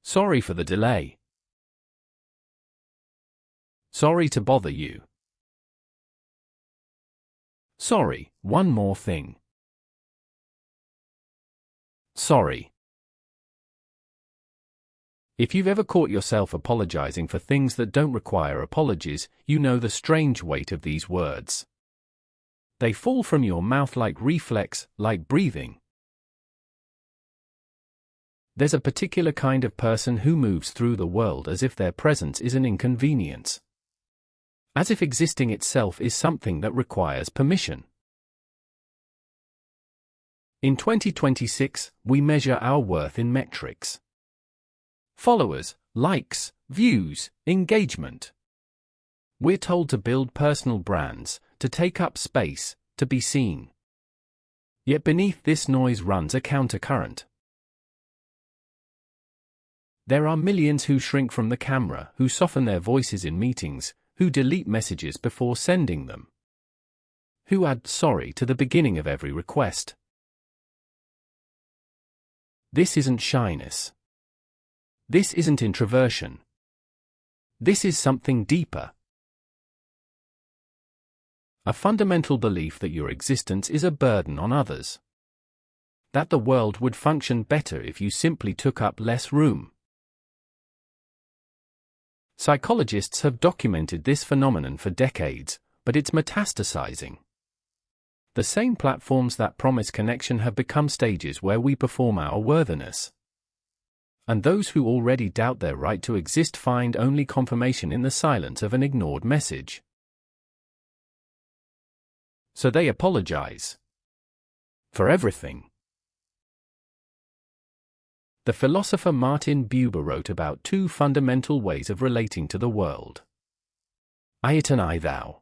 Sorry for the delay. Sorry to bother you. Sorry, one more thing. Sorry. If you've ever caught yourself apologizing for things that don't require apologies, you know the strange weight of these words. They fall from your mouth like reflex, like breathing. There's a particular kind of person who moves through the world as if their presence is an inconvenience. As if existing itself is something that requires permission. In 2026, we measure our worth in metrics. Followers, likes, views, engagement. We're told to build personal brands, to take up space, to be seen. Yet beneath this noise runs a countercurrent. There are millions who shrink from the camera, who soften their voices in meetings, who delete messages before sending them, who add sorry to the beginning of every request. This isn't shyness. This isn't introversion. This is something deeper. A fundamental belief that your existence is a burden on others. That the world would function better if you simply took up less room. Psychologists have documented this phenomenon for decades, but it's metastasizing. The same platforms that promise connection have become stages where we perform our worthiness. And those who already doubt their right to exist find only confirmation in the silence of an ignored message. So they apologize. For everything. The philosopher Martin Buber wrote about two fundamental ways of relating to the world. I it and I thou.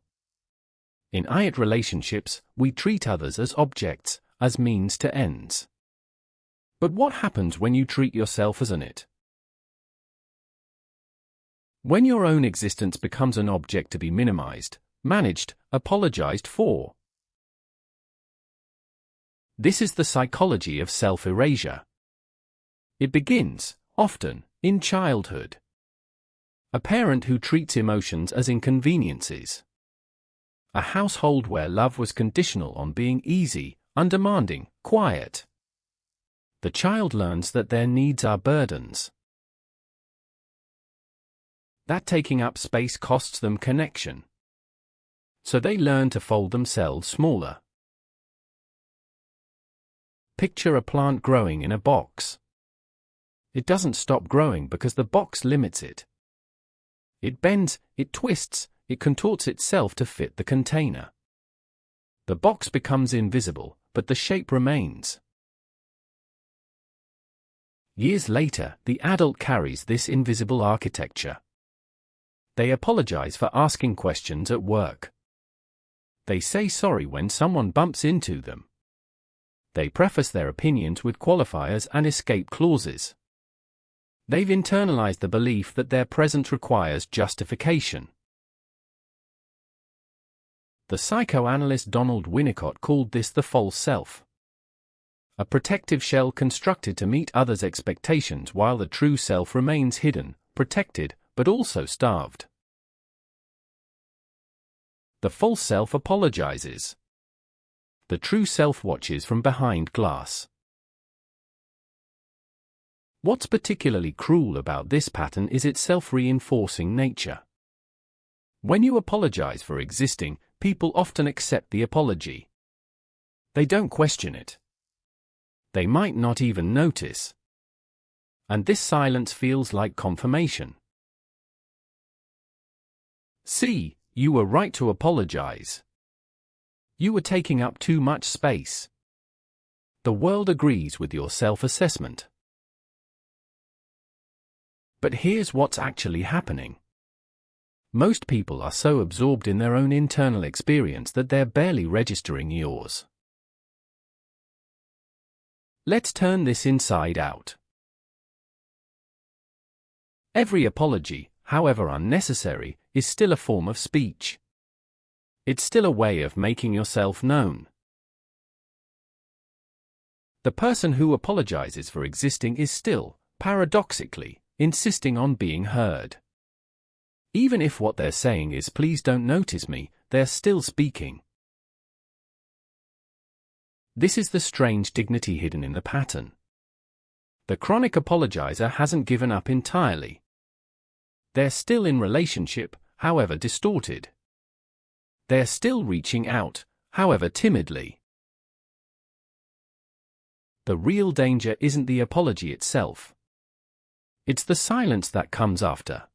In I it relationships, we treat others as objects, as means to ends. But what happens when you treat yourself as an it? When your own existence becomes an object to be minimized, managed, apologized for. This is the psychology of self-erasure. It begins, often, in childhood. A parent who treats emotions as inconveniences. A household where love was conditional on being easy, undemanding, quiet. The child learns that their needs are burdens. That taking up space costs them connection. So they learn to fold themselves smaller. Picture a plant growing in a box. It doesn't stop growing because the box limits it. It bends, it twists, it contorts itself to fit the container. The box becomes invisible, but the shape remains. Years later, the adult carries this invisible architecture. They apologize for asking questions at work. They say sorry when someone bumps into them. They preface their opinions with qualifiers and escape clauses. They've internalized the belief that their presence requires justification. The psychoanalyst Donald Winnicott called this the false self. A protective shell constructed to meet others' expectations while the true self remains hidden, protected, but also starved. The false self apologizes. The true self watches from behind glass. What's particularly cruel about this pattern is its self-reinforcing nature. When you apologize for existing, people often accept the apology. They don't question it. They might not even notice. And this silence feels like confirmation. See, you were right to apologize. You were taking up too much space. The world agrees with your self-assessment. But here's what's actually happening. Most people are so absorbed in their own internal experience that they're barely registering yours. Let's turn this inside out. Every apology, however unnecessary, is still a form of speech. It's still a way of making yourself known. The person who apologizes for existing is still, paradoxically, insisting on being heard. Even if what they're saying is "please don't notice me," they're still speaking. This is the strange dignity hidden in the pattern. The chronic apologizer hasn't given up entirely. They're still in relationship, however distorted. They're still reaching out, however timidly. The real danger isn't the apology itself. It's the silence that comes after.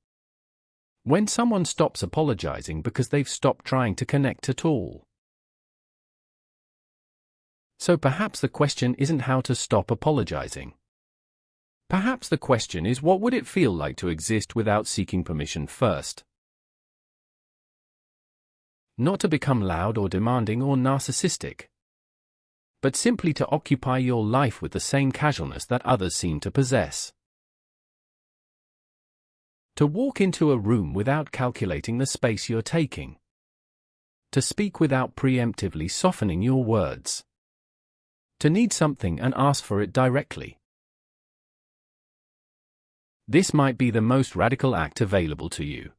When someone stops apologizing because they've stopped trying to connect at all. So perhaps the question isn't how to stop apologizing. Perhaps the question is, what would it feel like to exist without seeking permission first? Not to become loud or demanding or narcissistic, but simply to occupy your life with the same casualness that others seem to possess. To walk into a room without calculating the space you're taking. To speak without preemptively softening your words. To need something and ask for it directly. This might be the most radical act available to you.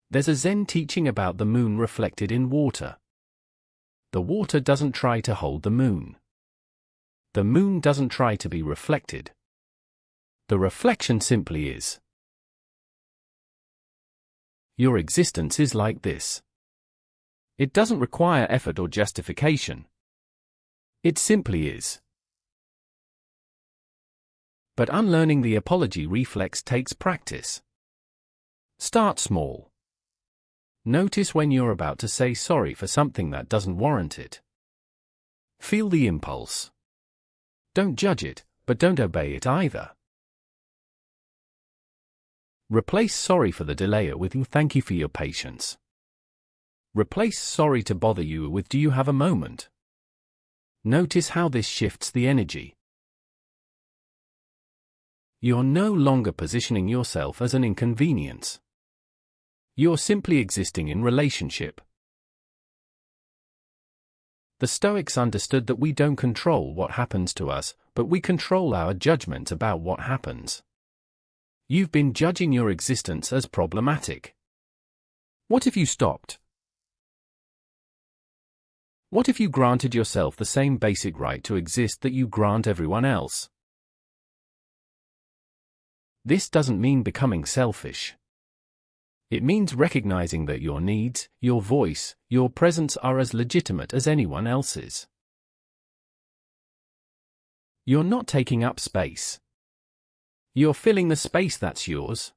There's a Zen teaching about the moon reflected in water. The water doesn't try to hold the moon. The moon doesn't try to be reflected. The reflection simply is. Your existence is like this. It doesn't require effort or justification. It simply is. But unlearning the apology reflex takes practice. Start small. Notice when you're about to say sorry for something that doesn't warrant it. Feel the impulse. Don't judge it, but don't obey it either. Replace sorry for the delayer with "thank you for your patience." Replace sorry to bother you with "do you have a moment?" Notice how this shifts the energy. You're no longer positioning yourself as an inconvenience. You're simply existing in relationship. The Stoics understood that we don't control what happens to us, but we control our judgment about what happens. You've been judging your existence as problematic. What if you stopped? What if you granted yourself the same basic right to exist that you grant everyone else? This doesn't mean becoming selfish. It means recognizing that your needs, your voice, your presence are as legitimate as anyone else's. You're not taking up space. You're filling the space that's yours.